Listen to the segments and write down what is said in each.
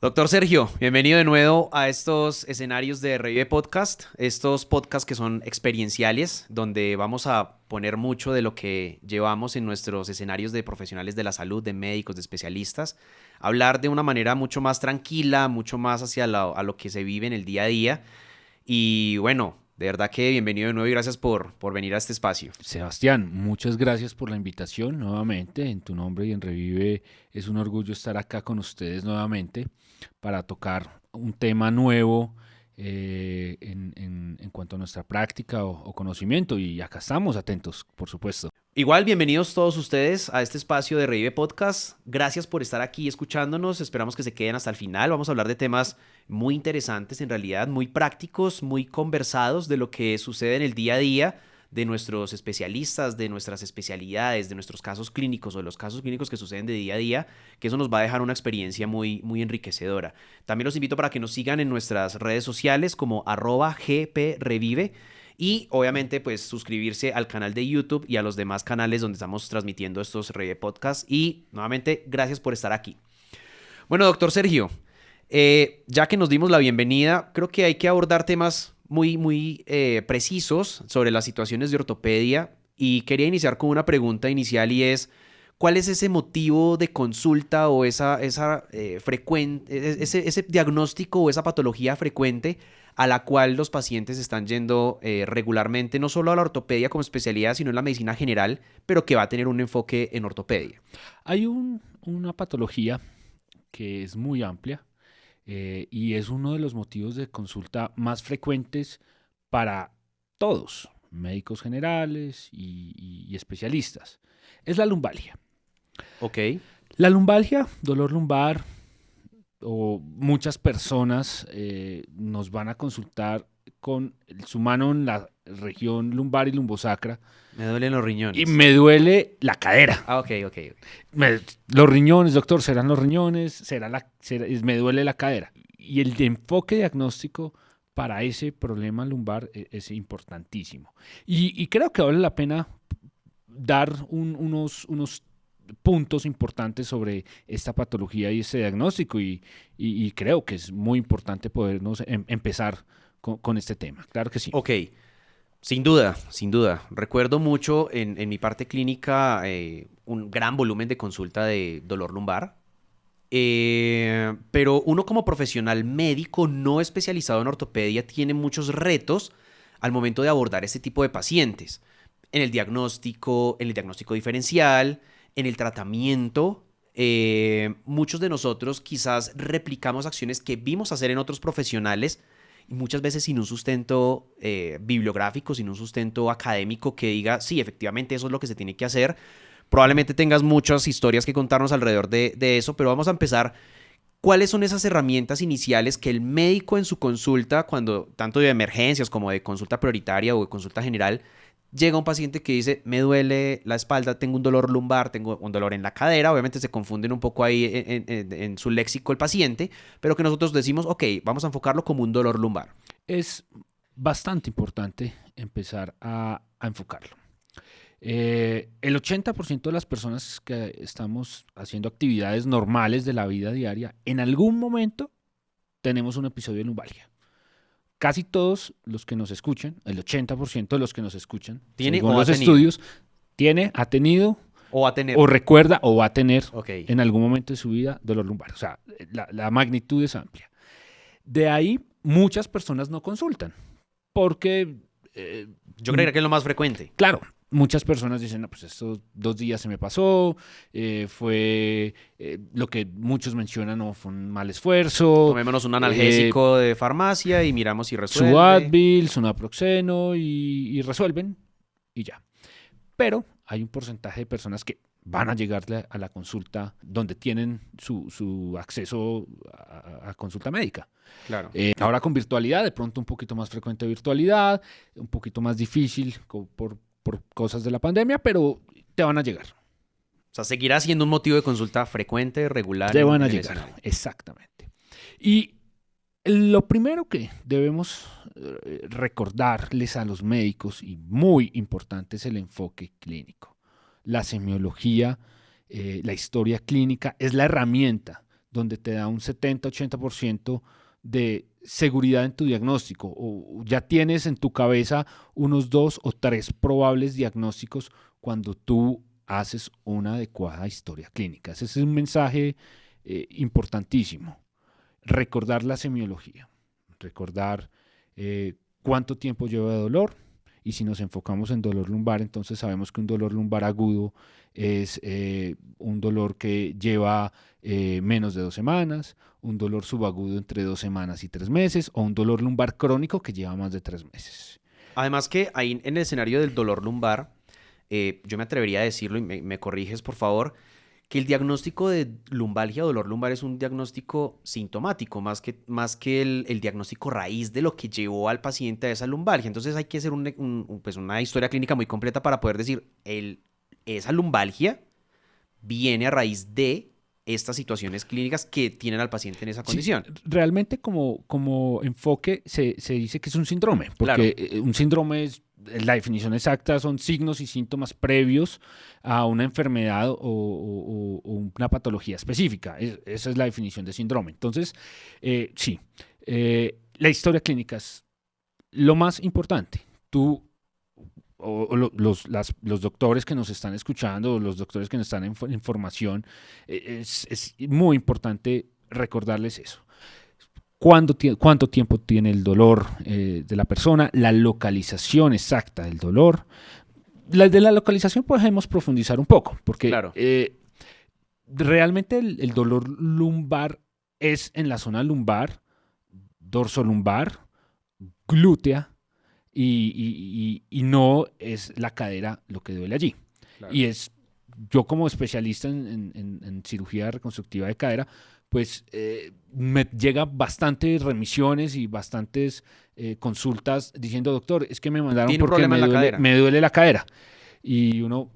Doctor Sergio, bienvenido de nuevo a estos escenarios de Revive Podcast, estos podcasts que son experienciales, donde vamos a poner mucho de lo que llevamos en nuestros escenarios de profesionales de la salud, de médicos, de especialistas, hablar de una manera mucho más tranquila, mucho más hacia a lo que se vive en el día a día. Y bueno, de verdad que bienvenido de nuevo y gracias por venir a este espacio. Sebastián, muchas gracias por la invitación nuevamente. En tu nombre y en Revive es un orgullo estar acá con ustedes nuevamente para tocar un tema nuevo en cuanto a nuestra práctica o conocimiento. Y acá estamos atentos, por supuesto. Igual, bienvenidos todos ustedes a este espacio de Revive Podcast. Gracias por estar aquí escuchándonos. Esperamos que se queden hasta el final. Vamos a hablar de temas muy interesantes, en realidad, muy prácticos, muy conversados de lo que sucede en el día a día de nuestros especialistas, de nuestras especialidades, de nuestros casos clínicos o de los casos clínicos que suceden de día a día, que eso nos va a dejar una experiencia muy, muy enriquecedora. También los invito para que nos sigan en nuestras redes sociales como @gprevive. Y obviamente, pues suscribirse al canal de YouTube y a los demás canales donde estamos transmitiendo estos Rey de Podcast. Y nuevamente, gracias por estar aquí. Bueno, doctor Sergio, ya que nos dimos la bienvenida, creo que hay que abordar temas muy precisos sobre las situaciones de ortopedia. Y quería iniciar con una pregunta inicial y es, ¿cuál es ese motivo de consulta o ese diagnóstico o esa patología frecuente a la cual los pacientes están yendo regularmente, no solo a la ortopedia como especialidad, sino en la medicina general, pero que va a tener un enfoque en ortopedia? Hay una patología que es muy amplia y es uno de los motivos de consulta más frecuentes para todos, médicos generales y especialistas. Es la lumbalgia. Ok, La lumbalgia, dolor lumbar, o muchas personas nos van a consultar con su mano en la región lumbar y lumbosacra me duelen los y riñones. me duele la cadera. Ah, ok, ok. Los riñones, doctor, ¿serán los riñones? Me duele la cadera. Y el enfoque diagnóstico para ese problema lumbar es importantísimo. Y creo que vale la pena dar unos puntos importantes sobre esta patología y este diagnóstico y creo que es muy importante podernos empezar con este tema. Claro que sí. Ok, sin duda, sin duda. Recuerdo mucho en mi parte clínica un gran volumen de consulta de dolor lumbar. Pero uno como profesional médico no especializado en ortopedia tiene muchos retos al momento de abordar este tipo de pacientes. En el diagnóstico diferencial, en el tratamiento. Muchos de nosotros quizás replicamos acciones que vimos hacer en otros profesionales y muchas veces sin un sustento bibliográfico, sin un sustento académico que diga, sí, efectivamente eso es lo que se tiene que hacer. Probablemente tengas muchas historias que contarnos alrededor de eso, pero vamos a empezar. ¿Cuáles son esas herramientas iniciales que el médico en su consulta, cuando tanto de emergencias como de consulta prioritaria o de consulta general, llega un paciente que dice, me duele la espalda, tengo un dolor lumbar, tengo un dolor en la cadera? Obviamente se confunden un poco ahí en su léxico el paciente, pero que nosotros decimos, ok, vamos a enfocarlo como un dolor lumbar. Es bastante importante empezar a enfocarlo. El 80% de las personas que estamos haciendo actividades normales de la vida diaria, en algún momento tenemos un episodio de lumbalgia. Casi todos los que nos escuchan, el 80% de los que nos escuchan, ¿Tiene según o ha los tenido? estudios, ha tenido O va a tener. o recuerda o va a tener Ok. en algún momento de su vida dolor lumbar. O sea, la magnitud es amplia. De ahí muchas personas no consultan porque, Yo creería que es lo más frecuente. claro, muchas personas dicen, no, pues estos 2 días se me pasó, fue lo que muchos mencionan, no fue un mal esfuerzo, Tomémonos un eh, analgésico de farmacia y miramos si su resuelve. Advil, su naproxeno y resuelven y ya. Pero hay un porcentaje de personas que van a llegarle a la consulta donde tienen su acceso a consulta médica. Claro. Ahora con virtualidad, de pronto un poquito más frecuente virtualidad, un poquito más difícil por cosas de la pandemia, pero te van a llegar. O sea, seguirá siendo un motivo de consulta frecuente, regular Te van a en el llegar, escenario. exactamente. Y lo primero que debemos recordarles a los médicos, y muy importante, es el enfoque clínico. La semiología, la historia clínica, es la herramienta donde te da un 70-80% de seguridad en tu diagnóstico, o ya tienes en tu cabeza unos 2 o 3 probables diagnósticos cuando tú haces una adecuada historia clínica. Ese es un mensaje importantísimo. Recordar la semiología, recordar cuánto tiempo lleva de dolor, y si nos enfocamos en dolor lumbar, entonces sabemos que un dolor lumbar agudo es un dolor que lleva menos de 2 semanas, un dolor subagudo entre 2 semanas y 3 meses, o un dolor lumbar crónico que lleva más de 3 meses. Además que ahí en el escenario del dolor lumbar, yo me atrevería a decirlo y me corriges por favor, que el diagnóstico de lumbalgia o dolor lumbar es un diagnóstico sintomático, más que el diagnóstico raíz de lo que llevó al paciente a esa lumbalgia. Entonces hay que hacer pues una historia clínica muy completa para poder decir, esa lumbalgia viene a raíz de estas situaciones clínicas que tienen al paciente en esa condición. Sí, realmente como enfoque se dice que es un síndrome, porque Claro. un síndrome es, la definición exacta son signos y síntomas previos a una enfermedad o una patología específica. Esa es la definición de síndrome. Entonces, sí, la historia clínica es lo más importante. Tú los doctores que nos están escuchando, los doctores que nos están en formación, es muy importante recordarles eso. ¿Cuánto tiempo tiene el dolor de la persona? La localización exacta del dolor. De la localización podemos profundizar un poco, porque Claro. realmente el dolor lumbar es en la zona lumbar, dorsolumbar, glútea, y no es la cadera lo que duele allí. Claro. Y yo como especialista en cirugía reconstructiva de cadera, pues me llega bastantes remisiones y bastantes consultas diciendo, doctor, es que me mandaron Tiene un porque problema en la cadera. me duele la cadera. Y uno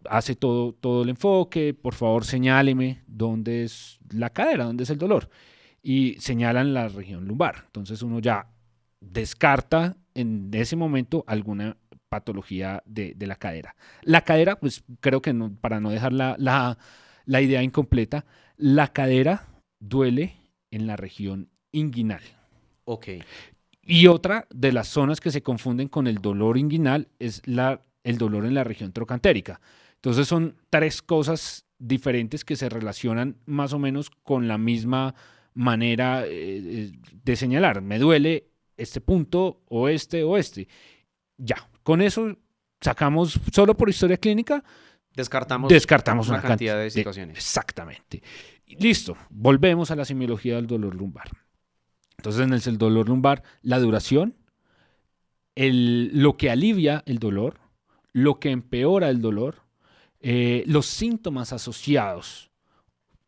hace todo el enfoque, por favor señáleme dónde es la cadera, dónde es el dolor. Y señalan la región lumbar. Entonces uno ya descarta en ese momento alguna patología de la cadera. La cadera, pues creo que no, para no dejar la idea incompleta, la cadera duele en la región inguinal. Ok. Y otra de las zonas que se confunden con el dolor inguinal es el dolor en la región trocantérica. Entonces son 3 cosas diferentes que se relacionan más o menos con la misma manera de señalar. Me duele este punto o este. Ya, con eso sacamos, solo por historia clínica, descartamos una cantidad de situaciones. Exactamente. Listo, volvemos a la semiología del dolor lumbar. Entonces, en el dolor lumbar, la duración, lo que alivia el dolor, lo que empeora el dolor, los síntomas asociados,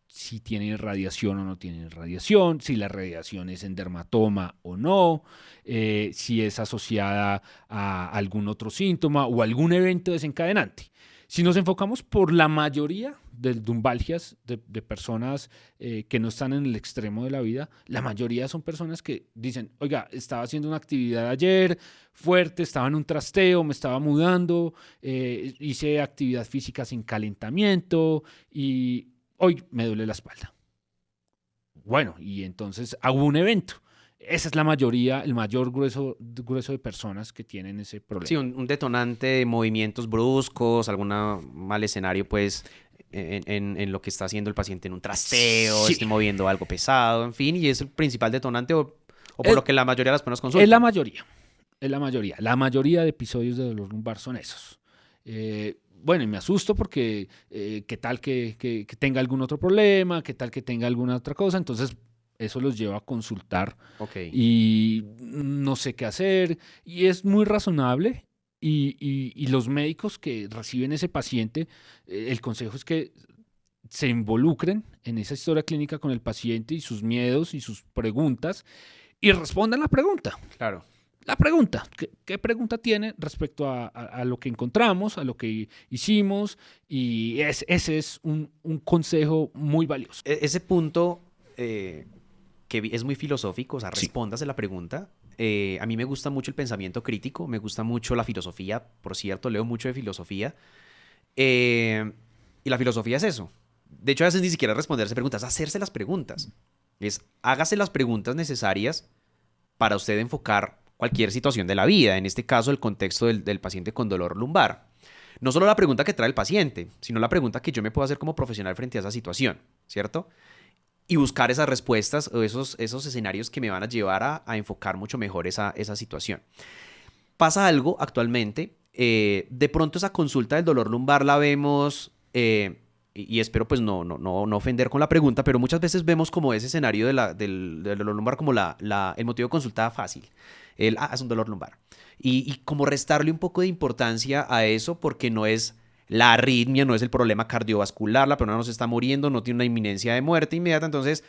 si tiene radiación o no tiene radiación, si la radiación es en dermatoma o no, si es asociada a algún otro síntoma o algún evento desencadenante. Si nos enfocamos por la mayoría de lumbalgias de personas que no están en el extremo de la vida, la mayoría son personas que dicen, oiga, estaba haciendo una actividad ayer fuerte, estaba en un trasteo, me estaba mudando, hice actividad física sin calentamiento y hoy me duele la espalda. Bueno, y entonces hago un evento. Esa es la mayoría, el mayor grueso de personas que tienen ese problema. Sí, un detonante de movimientos bruscos, algún mal escenario, pues, en lo que está haciendo el paciente en un trasteo, Sí. esté moviendo algo pesado, en fin, y es el principal detonante o por lo que la mayoría de las personas consultan. Es la mayoría. La mayoría de episodios de dolor lumbar son esos. Bueno, y me asusto porque qué tal que tenga algún otro problema, qué tal que tenga alguna otra cosa, entonces eso los lleva a consultar y no sé qué hacer, y es muy razonable, y los médicos que reciben ese paciente, el consejo es que se involucren en esa historia clínica con el paciente y sus miedos y sus preguntas, y respondan la pregunta. Claro. La pregunta, ¿qué pregunta tiene respecto a lo que encontramos, a lo que hicimos? Y ese es un consejo muy valioso. Ese punto que es muy filosófico, o sea, Sí. respondas a la pregunta. A mí me gusta mucho el pensamiento crítico, me gusta mucho la filosofía, por cierto, leo mucho de filosofía. Y la filosofía es eso, de hecho a veces ni siquiera responderse preguntas, hacerse las preguntas. Hágase las preguntas necesarias para usted enfocar cualquier situación de la vida, en este caso el contexto del paciente con dolor lumbar. No solo la pregunta que trae el paciente, sino la pregunta que yo me puedo hacer como profesional frente a esa situación, ¿cierto? Y buscar esas respuestas o esos escenarios que me van a llevar a enfocar mucho mejor esa situación. Pasa algo actualmente, de pronto esa consulta del dolor lumbar la vemos, y espero pues no ofender con la pregunta, pero muchas veces vemos como ese escenario del dolor lumbar como el motivo de consulta fácil. Es un dolor lumbar. Y como restarle un poco de importancia a eso porque no es la arritmia, no es el problema cardiovascular, la persona no se está muriendo, no tiene una inminencia de muerte inmediata, entonces,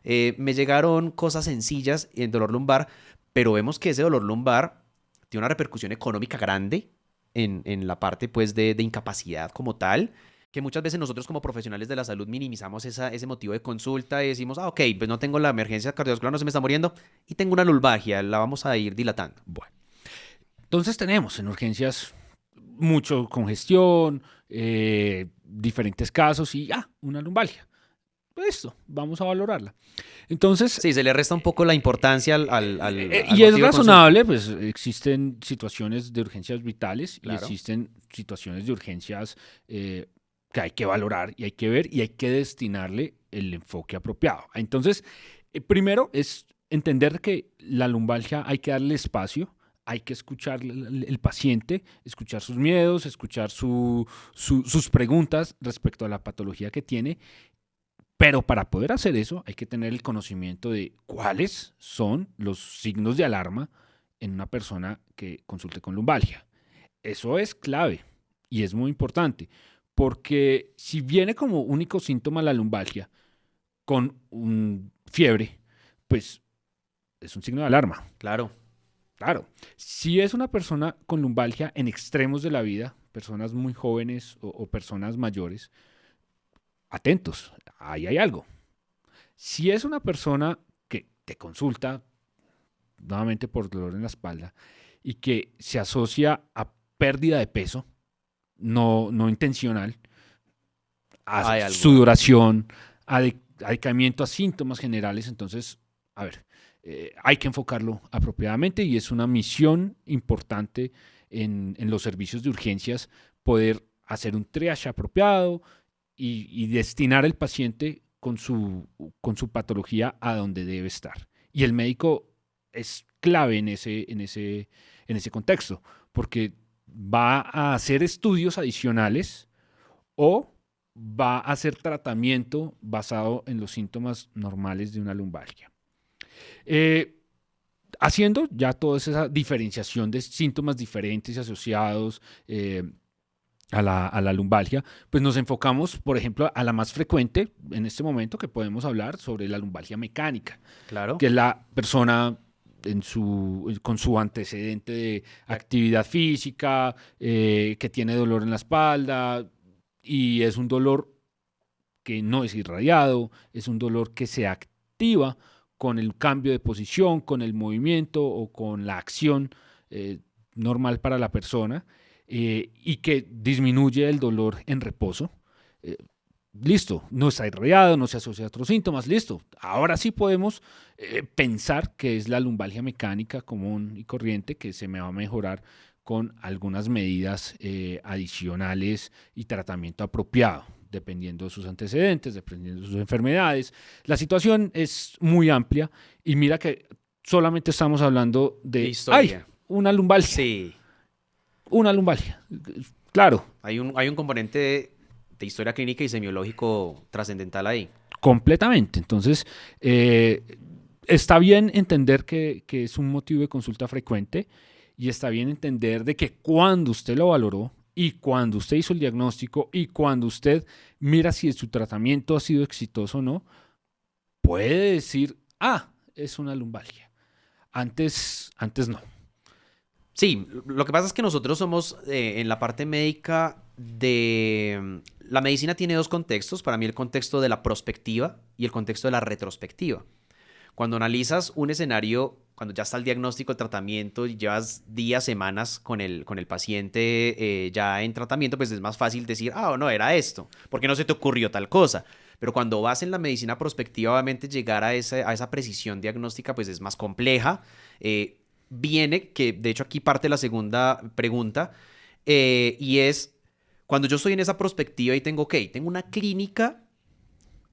me llegaron cosas sencillas en dolor lumbar, pero vemos que ese dolor lumbar tiene una repercusión económica grande en la parte pues de incapacidad como tal, que muchas veces nosotros como profesionales de la salud minimizamos ese motivo de consulta y decimos, ok, pues no tengo la emergencia cardiovascular, no se me está muriendo y tengo una lumbalgia, la vamos a ir dilatando. Bueno, entonces tenemos en urgencias mucho congestión, diferentes casos y una lumbalgia. Esto, vamos a valorarla. Entonces, sí, se le resta un poco la importancia al y es razonable, pues existen situaciones de urgencias vitales, claro, y existen situaciones de urgencias que hay que valorar y hay que ver y hay que destinarle el enfoque apropiado. Entonces, primero es entender que la lumbalgia hay que darle espacio. Hay que escuchar el paciente, escuchar sus miedos, escuchar sus preguntas respecto a la patología que tiene. Pero para poder hacer eso hay que tener el conocimiento de cuáles son los signos de alarma en una persona que consulte con lumbalgia. Eso es clave y es muy importante porque si viene como único síntoma la lumbalgia con fiebre, pues es un signo de alarma. Claro. Claro, si es una persona con lumbalgia en extremos de la vida, personas muy jóvenes o personas mayores, atentos, ahí hay algo. Si es una persona que te consulta nuevamente por dolor en la espalda y que se asocia a pérdida de peso, no intencional, a sudoración, a decaimiento, a síntomas generales, entonces, a ver, hay que enfocarlo apropiadamente y es una misión importante en los servicios de urgencias poder hacer un triage apropiado y destinar al paciente con su patología a donde debe estar. Y el médico es clave en ese contexto porque va a hacer estudios adicionales o va a hacer tratamiento basado en los síntomas normales de una lumbalgia. Haciendo ya toda esa diferenciación de síntomas diferentes y asociados a la lumbalgia, pues nos enfocamos, por ejemplo, a la más frecuente en este momento que podemos hablar sobre la lumbalgia mecánica, claro, que es la persona con su antecedente de actividad física, que tiene dolor en la espalda y es un dolor que no es irradiado, es un dolor que se activa con el cambio de posición, con el movimiento o con la acción normal para la persona y que disminuye el dolor en reposo. Listo, no está irradiado, no se asocia a otros síntomas, listo. Ahora sí podemos pensar que es la lumbalgia mecánica común y corriente que se me va a mejorar con algunas medidas adicionales y tratamiento apropiado, dependiendo de sus antecedentes, dependiendo de sus enfermedades. La situación es muy amplia y mira que solamente estamos hablando de historia. Una lumbalgia. Sí. Una lumbalgia. Claro. Hay un componente de historia clínica y semiológico trascendental ahí. Completamente. Entonces, está bien entender que es un motivo de consulta frecuente y está bien entender de que cuando usted lo valoró y cuando usted hizo el diagnóstico y cuando usted mira si su tratamiento ha sido exitoso o no, puede decir, es una lumbalgia. Antes no. Sí, lo que pasa es que nosotros somos en la parte médica la medicina tiene dos contextos, para mí el contexto de la prospectiva y el contexto de la retrospectiva. Cuando analizas un escenario, cuando ya está el diagnóstico, el tratamiento, y llevas días, semanas con el paciente ya en tratamiento, pues es más fácil decir, ah, no, era esto, porque no se te ocurrió tal cosa. Pero cuando vas en la medicina prospectiva, obviamente llegar a esa precisión diagnóstica, pues es más compleja. Viene, que de hecho aquí parte la segunda pregunta, y es, cuando yo estoy en esa perspectiva y tengo, ok, tengo una clínica,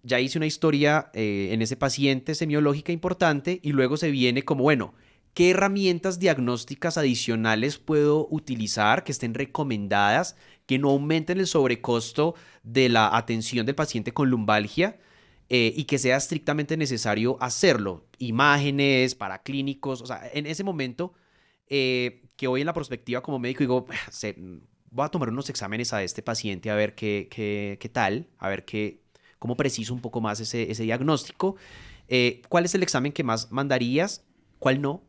ya hice una historia en ese paciente semiológica importante y luego se viene como, bueno, ¿qué herramientas diagnósticas adicionales puedo utilizar que estén recomendadas, que no aumenten el sobrecosto de la atención del paciente con lumbalgia y que sea estrictamente necesario hacerlo? Imágenes, paraclínicos, o sea, en ese momento que voy en la perspectiva como médico digo, voy a tomar unos exámenes a este paciente a ver qué tal, a ver cómo preciso un poco más ese diagnóstico. ¿Cuál es el examen que más mandarías? ¿Cuál no?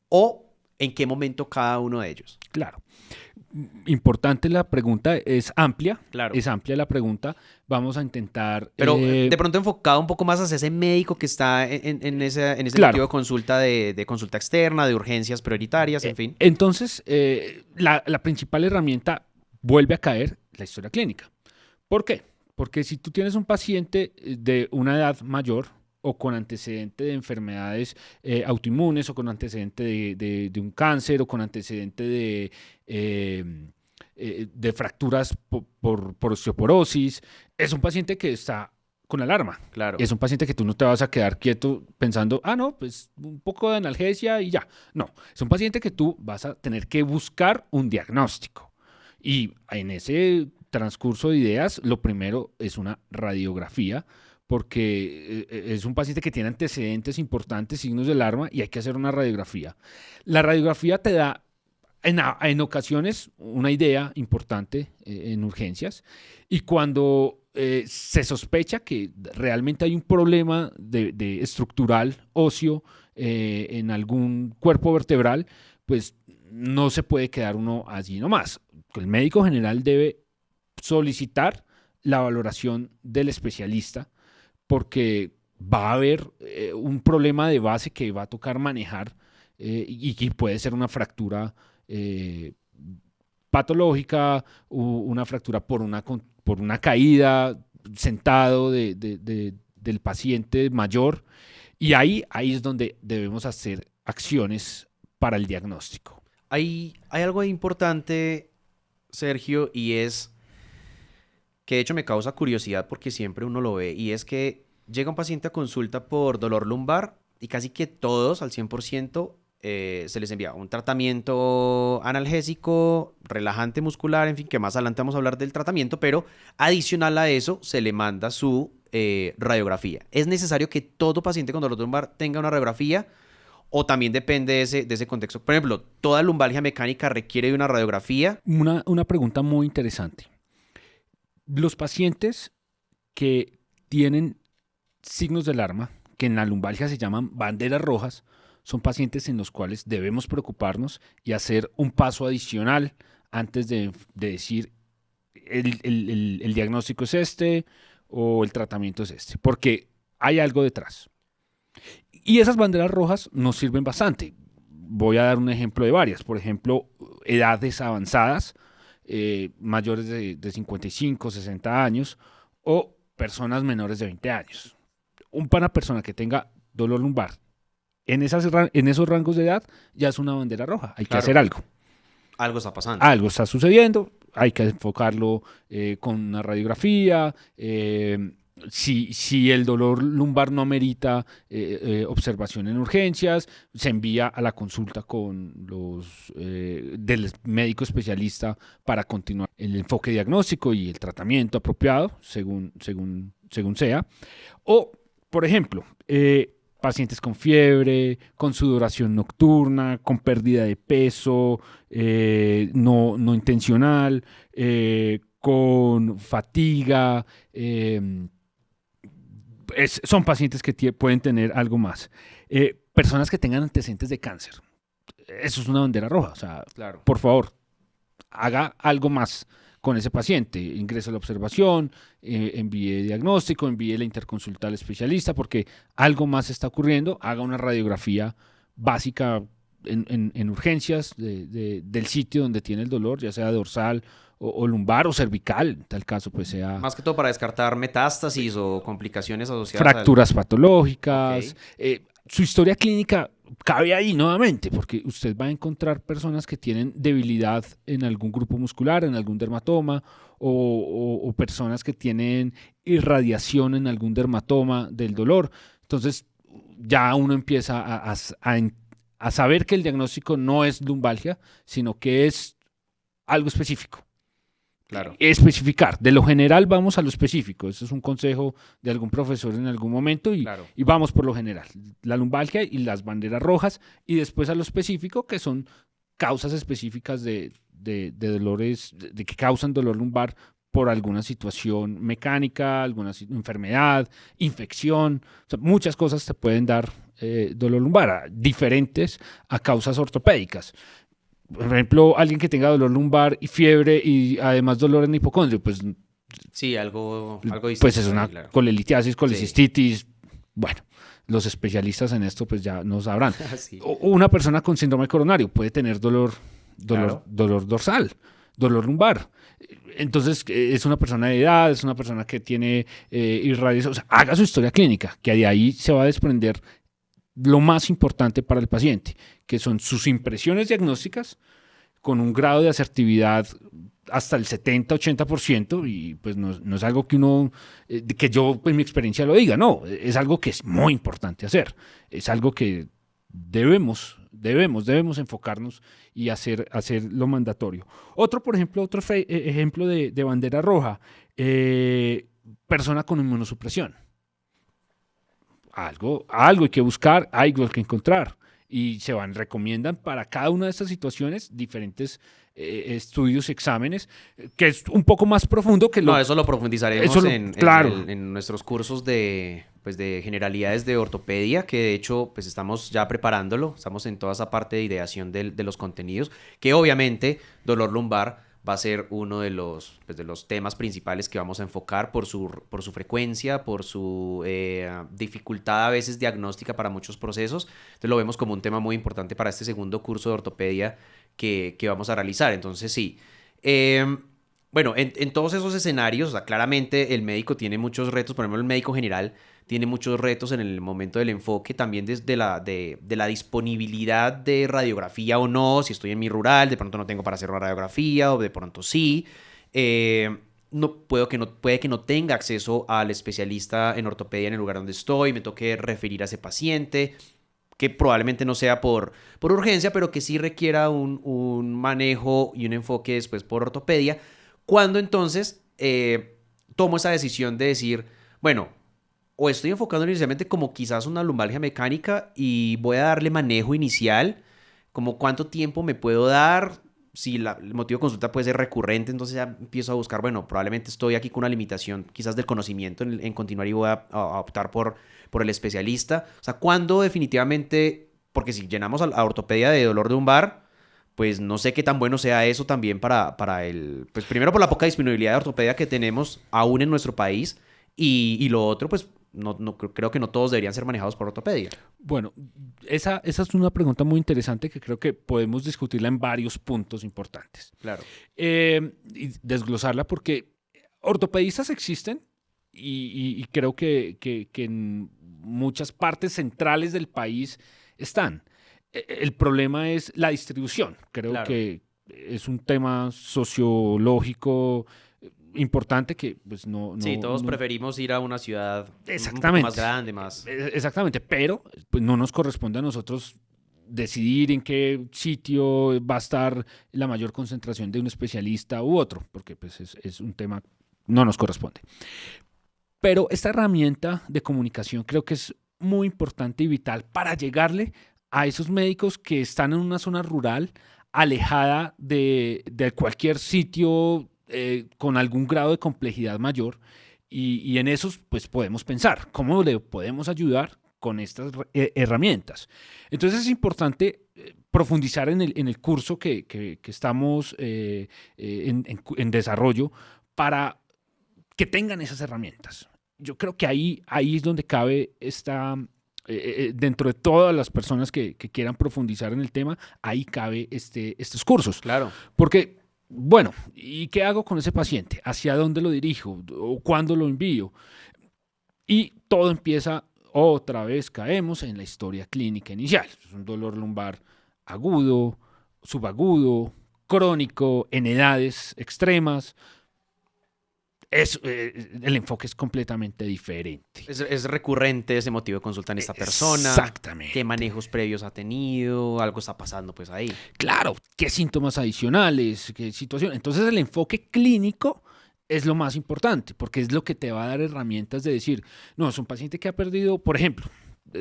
¿O en qué momento cada uno de ellos? Claro. Importante la pregunta, es amplia. Claro. Es amplia la pregunta. Vamos a intentar... Pero de pronto enfocado un poco más hacia ese médico que está en ese claro. motivo de consulta, de consulta externa, de urgencias prioritarias, en fin. Entonces, la principal herramienta vuelve a caer la historia clínica. ¿Por qué? Porque si tú tienes un paciente de una edad mayor o con antecedente de enfermedades autoinmunes o con antecedente de un cáncer o con antecedente de fracturas por osteoporosis, es un paciente que está con alarma. Claro. Es un paciente que tú no te vas a quedar quieto pensando, no, pues un poco de analgesia y ya. No, es un paciente que tú vas a tener que buscar un diagnóstico. Y en ese transcurso de ideas, lo primero es una radiografía, porque es un paciente que tiene antecedentes importantes, signos de alarma, y hay que hacer una radiografía. La radiografía te da en ocasiones una idea importante en urgencias, y cuando se sospecha que realmente hay un problema de estructural óseo en algún cuerpo vertebral, pues no se puede quedar uno allí nomás. El médico general debe solicitar la valoración del especialista porque va a haber un problema de base que va a tocar manejar y que puede ser una fractura patológica, una fractura por una caída sentado del paciente mayor, y ahí es donde debemos hacer acciones para el diagnóstico. Hay algo importante, Sergio, y es que de hecho me causa curiosidad porque siempre uno lo ve, y es que llega un paciente a consulta por dolor lumbar y casi que todos, al 100%, se les envía un tratamiento analgésico, relajante muscular, en fin, que más adelante vamos a hablar del tratamiento, pero adicional a eso se le manda su radiografía. ¿Es necesario que todo paciente con dolor lumbar tenga una radiografía o también depende de ese contexto? Por ejemplo, ¿toda lumbalgia mecánica requiere de una radiografía? Una pregunta muy interesante. Los pacientes que tienen signos de alarma, que en la lumbalgia se llaman banderas rojas, son pacientes en los cuales debemos preocuparnos y hacer un paso adicional antes de decir el diagnóstico es este o el tratamiento es este, porque hay algo detrás. Y esas banderas rojas nos sirven bastante. Voy a dar un ejemplo de varias. Por ejemplo, edades avanzadas, mayores de 55, 60 años o personas menores de 20 años. Una persona que tenga dolor lumbar en esos rangos de edad ya es una bandera roja. Hay que hacer algo. Algo está pasando. Algo está sucediendo. Hay que enfocarlo con una radiografía. Si el dolor lumbar no amerita observación en urgencias, se envía a la consulta con del médico especialista para continuar el enfoque diagnóstico y el tratamiento apropiado, según sea. O, por ejemplo, pacientes con fiebre, con sudoración nocturna, con pérdida de peso no intencional, con fatiga. Son pacientes que pueden tener algo más. Personas que tengan antecedentes de cáncer. Eso es una bandera roja. O sea, claro, por favor, haga algo más con ese paciente, ingrese a la observación, envíe diagnóstico, envíe la interconsulta al especialista, porque algo más está ocurriendo, haga una radiografía básica en urgencias del sitio donde tiene el dolor, ya sea dorsal o lumbar o cervical, en tal caso pues sea... Más que todo para descartar metástasis o complicaciones asociadas Fracturas patológicas, Ok. Su historia clínica cabe ahí nuevamente, porque usted va a encontrar personas que tienen debilidad en algún grupo muscular, en algún dermatoma, o personas que tienen irradiación en algún dermatoma del dolor. Entonces, ya uno empieza a saber que el diagnóstico no es lumbalgia, sino que es algo específico. Claro. Especificar. De lo general vamos a lo específico. Eso es un consejo de algún profesor en algún momento Claro. y vamos por lo general. La lumbalgia y las banderas rojas y después a lo específico, que son causas específicas de dolores, de que causan dolor lumbar por alguna situación mecánica, alguna enfermedad, infección. O sea, muchas cosas te pueden dar dolor lumbar, diferentes a causas ortopédicas. Por ejemplo, alguien que tenga dolor lumbar y fiebre y además dolor en hipocondrio, pues, Sí, algo distinto. pues es una Claro. colelitiasis, colecistitis. Bueno, los especialistas en esto pues ya no sabrán. Sí. O una persona con síndrome coronario puede tener dolor dorsal, dolor lumbar. Entonces, es una persona de edad, es una persona que tiene irradiación. O sea, haga su historia clínica, que de ahí se va a desprender lo más importante para el paciente, que son sus impresiones diagnósticas con un grado de asertividad hasta el 70-80%, y pues no es algo que uno, que yo en mi experiencia lo diga, no, es algo que es muy importante hacer, es algo que debemos enfocarnos y hacer lo mandatorio. Por ejemplo, ejemplo de bandera roja, persona con inmunosupresión. Algo hay que buscar, algo hay que encontrar. Y recomiendan para cada una de estas situaciones diferentes estudios, exámenes, que es un poco más profundo que lo... No, eso lo profundizaremos claro. en nuestros cursos de generalidades de ortopedia, que de hecho pues estamos ya preparándolo, estamos en toda esa parte de ideación de los contenidos, que obviamente dolor lumbar va a ser uno de los temas principales que vamos a enfocar por su frecuencia, por su dificultad a veces diagnóstica para muchos procesos. Entonces lo vemos como un tema muy importante para este segundo curso de ortopedia que vamos a realizar. Entonces sí. Bueno, en todos esos escenarios, o sea, claramente el médico tiene muchos retos, por ejemplo, el médico general tiene muchos retos en el momento del enfoque, también desde de la disponibilidad de radiografía o no, si estoy en mi rural, de pronto no tengo para hacer una radiografía, o de pronto sí. Puede que no tenga acceso al especialista en ortopedia en el lugar donde estoy, me toque referir a ese paciente, que probablemente no sea por urgencia, pero que sí requiera un manejo y un enfoque después por ortopedia. Cuando entonces tomo esa decisión de decir, bueno, o estoy enfocando inicialmente como quizás una lumbalgia mecánica y voy a darle manejo inicial, como cuánto tiempo me puedo dar, si el motivo de consulta puede ser recurrente, entonces ya empiezo a buscar, bueno, probablemente estoy aquí con una limitación quizás del conocimiento en continuar y voy a optar por el especialista. O sea, ¿cuándo definitivamente? Porque si llenamos a ortopedia de dolor de lumbar, pues no sé qué tan bueno sea eso también para pues primero por la poca disponibilidad de ortopedia que tenemos aún en nuestro país y lo otro, pues creo que no todos deberían ser manejados por ortopedia. Bueno, esa es una pregunta muy interesante que creo que podemos discutirla en varios puntos importantes. Claro. Y desglosarla porque ortopedistas existen y creo que en muchas partes centrales del país están. El problema es la distribución. Creo Claro. que es un tema sociológico importante que pues Sí, todos no, preferimos ir a una ciudad un poco exactamente, más grande, más... exactamente, pero pues no nos corresponde a nosotros decidir en qué sitio va a estar la mayor concentración de un especialista u otro, porque pues es un tema, no nos corresponde. Pero esta herramienta de comunicación creo que es muy importante y vital para llegarle a esos médicos que están en una zona rural, alejada de cualquier sitio con algún grado de complejidad mayor, y en esos pues podemos pensar cómo le podemos ayudar con estas herramientas. Entonces es importante profundizar en el curso que estamos en desarrollo para que tengan esas herramientas. Yo creo que ahí es donde cabe dentro de todas las personas que quieran profundizar en el tema, ahí cabe estos cursos. Claro. Porque, bueno, ¿y qué hago con ese paciente? ¿Hacia dónde lo dirijo? ¿O cuándo lo envío? Y todo empieza, otra vez caemos en la historia clínica inicial. Es un dolor lumbar agudo, subagudo, crónico, en edades extremas. El enfoque es completamente diferente. Es recurrente ese motivo de consulta en esta persona. Exactamente. ¿Qué manejos previos ha tenido? Algo está pasando pues ahí. Claro, ¿qué síntomas adicionales? ¿Qué situación? Entonces el enfoque clínico es lo más importante, porque es lo que te va a dar herramientas de decir, no, es un paciente que ha perdido, por ejemplo,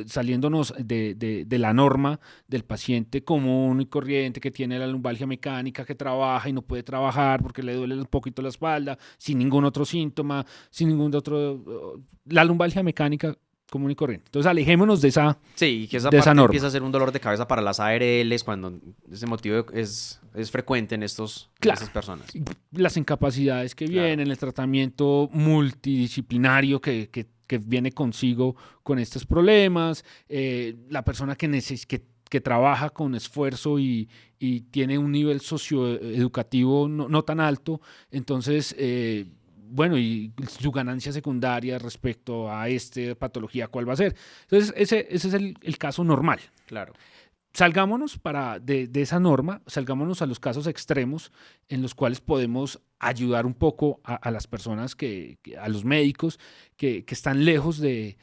saliéndonos de la norma del paciente común y corriente que tiene la lumbalgia mecánica, que trabaja y no puede trabajar porque le duele un poquito la espalda, sin ningún otro síntoma, sin ningún otro... La lumbalgia mecánica común y corriente. Entonces alejémonos de esa Sí, que esa de parte esa norma. empieza a ser un dolor de cabeza para las ARLs cuando ese motivo es frecuente en estas personas. Las incapacidades que Claro. vienen, el tratamiento multidisciplinario que viene consigo con estos problemas, la persona que trabaja con esfuerzo y tiene un nivel socioeducativo no tan alto, entonces, bueno, y su ganancia secundaria respecto a esta patología, ¿cuál va a ser? Entonces, ese es el caso normal. Claro. Salgámonos de esa norma, salgámonos a los casos extremos en los cuales podemos ayudar un poco a las personas, a los médicos que están lejos de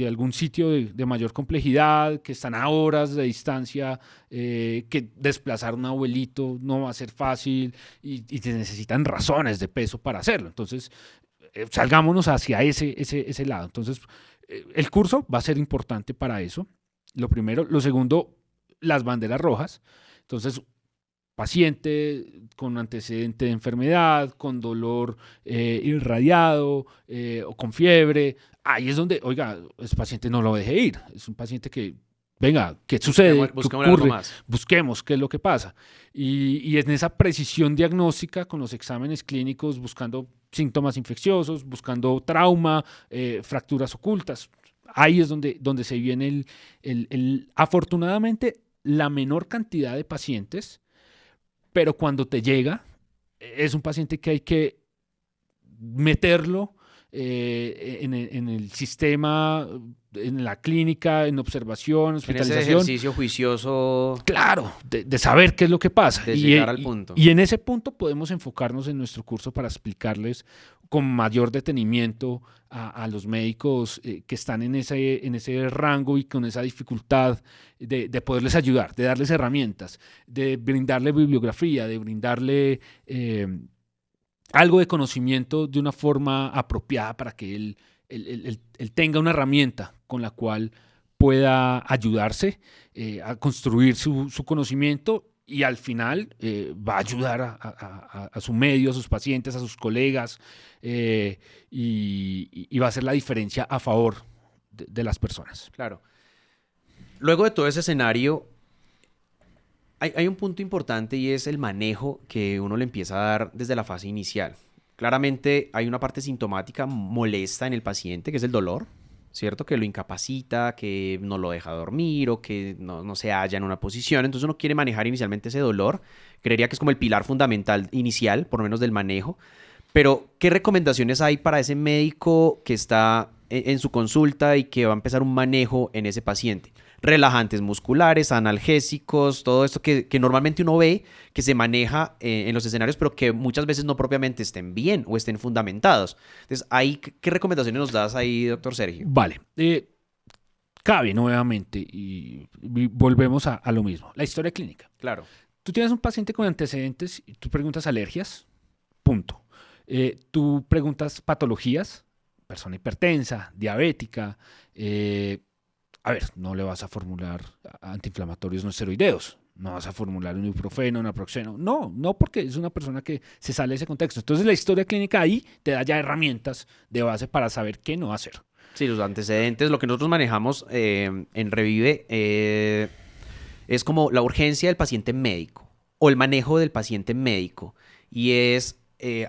algún sitio de mayor complejidad, que están a horas de distancia, que desplazar a un abuelito no va a ser fácil y se necesitan razones de peso para hacerlo. Entonces, salgámonos hacia ese lado. Entonces, el curso va a ser importante para eso. Lo primero. Lo segundo, las banderas rojas. Entonces, paciente con antecedente de enfermedad, con dolor irradiado o con fiebre, ahí es donde, oiga, ese paciente no lo deje ir. Es un paciente que, venga, ¿qué sucede? Busquemos ¿Qué algo ocurre? más. Busquemos qué es lo que pasa. Y en esa precisión diagnóstica con los exámenes clínicos, buscando síntomas infecciosos, buscando trauma, fracturas ocultas. Ahí es donde se viene afortunadamente, la menor cantidad de pacientes, pero cuando te llega, es un paciente que hay que meterlo en el sistema, en la clínica, en observación, En ese hospitalización. ejercicio juicioso Claro, de saber qué es lo que pasa. de llegar al punto. Y en ese punto podemos enfocarnos en nuestro curso para explicarles con mayor detenimiento a los médicos que están en ese rango y con esa dificultad de poderles ayudar, de darles herramientas, de brindarle bibliografía, de brindarle algo de conocimiento de una forma apropiada para que él tenga una herramienta con la cual pueda ayudarse a construir su conocimiento y al final va a ayudar a su medio, a sus pacientes, a sus colegas y va a hacer la diferencia a favor de las personas. Claro. Luego de todo ese escenario, hay un punto importante y es el manejo que uno le empieza a dar desde la fase inicial. Claramente hay una parte sintomática molesta en el paciente, que es el dolor, ¿cierto? Que lo incapacita, que no lo deja dormir o que no se halla en una posición. Entonces uno quiere manejar inicialmente ese dolor. Creería que es como el pilar fundamental inicial, por lo menos del manejo. Pero, ¿qué recomendaciones hay para ese médico que está en su consulta y que va a empezar un manejo en ese paciente? Relajantes musculares, analgésicos, todo esto que normalmente uno ve que se maneja en los escenarios, pero que muchas veces no propiamente estén bien o estén fundamentados. Entonces, ¿qué recomendaciones nos das ahí, doctor Sergio? Vale. Cabe nuevamente y volvemos a lo mismo. La historia clínica. Claro. Tú tienes un paciente con antecedentes y tú preguntas alergias, punto. Tú preguntas patologías, persona hipertensa, diabética. A ver, no le vas a formular antiinflamatorios no esteroideos, no vas a formular un ibuprofeno, un naproxeno. No, porque es una persona que se sale de ese contexto. Entonces la historia clínica ahí te da ya herramientas de base para saber qué no hacer. Sí, los antecedentes, lo que nosotros manejamos en Revive es como la urgencia del paciente médico o el manejo del paciente médico. Y es,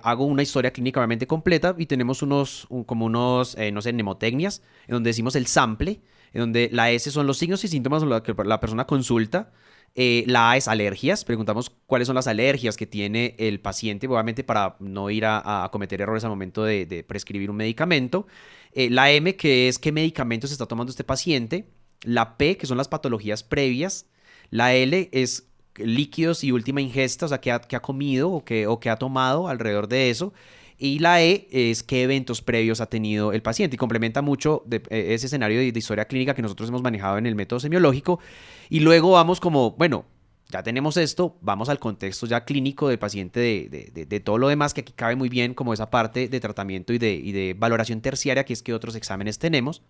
hago una historia clínica obviamente completa y tenemos como unos, no sé, mnemotecnias, en donde decimos el sample, en donde la S son los signos y síntomas que la persona consulta. La A es alergias, preguntamos cuáles son las alergias que tiene el paciente, obviamente para no ir a cometer errores al momento de prescribir un medicamento. La M, que es qué medicamentos está tomando este paciente. La P, que son las patologías previas. La L es líquidos y última ingesta, o sea, qué ha comido o qué ha tomado alrededor de eso. Y la E es qué eventos previos ha tenido el paciente. Y complementa mucho ese escenario de historia clínica que nosotros hemos manejado en el método semiológico. Y luego vamos como, bueno, ya tenemos esto, vamos al contexto ya clínico del paciente de todo lo demás, que aquí cabe muy bien como esa parte de tratamiento y de valoración terciaria, que es que otros exámenes tenemos.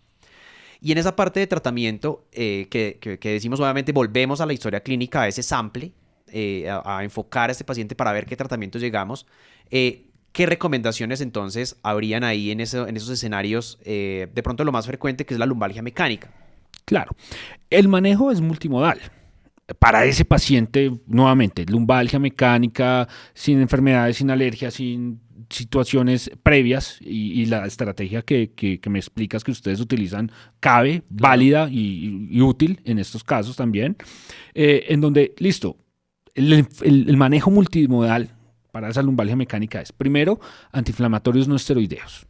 Y en esa parte de tratamiento, que decimos, obviamente, volvemos a la historia clínica, a ese sample, a enfocar a este paciente para ver qué tratamiento llegamos. ¿Qué recomendaciones entonces habrían ahí en esos escenarios? De pronto lo más frecuente, que es la lumbalgia mecánica. Claro, el manejo es multimodal. Para ese paciente, nuevamente, lumbalgia mecánica, sin enfermedades, sin alergias, sin situaciones previas y la estrategia que me explicas que ustedes utilizan cabe, válida y útil en estos casos también, en donde, listo, el manejo multimodal para esa lumbalgia mecánica es, primero, antiinflamatorios no esteroideos.